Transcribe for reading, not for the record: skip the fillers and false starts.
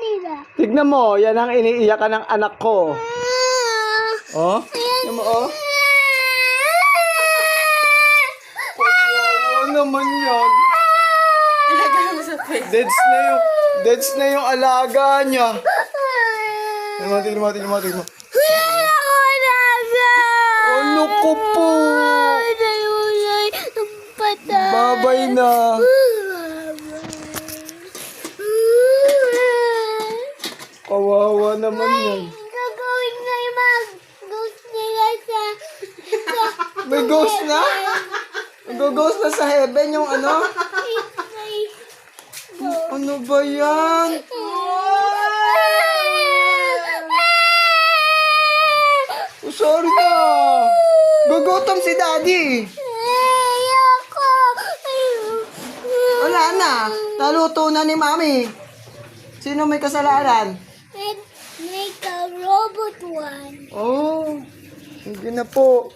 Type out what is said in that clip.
nila. Tignan mo, yan ang iniiyakan ng anak ko. Oh, tignan mo, oh. Ano naman yan? Ilagay mo sa face. Deads na yung alaga niya. Tignan mo. Ako naga! Ano ko po? Patay. Babay na. Kawawa naman yan. Gagawin na yung mga ghost nila sa... May ghost na? Nag-ghost na sa heaven yung ano? Ano ba yan? Oh, sorry na. Gugutom si daddy. Ayoko. Wala na. Naluto na ni mami. Sino may kasalanan? Make a robot one. Oh, hindi na po.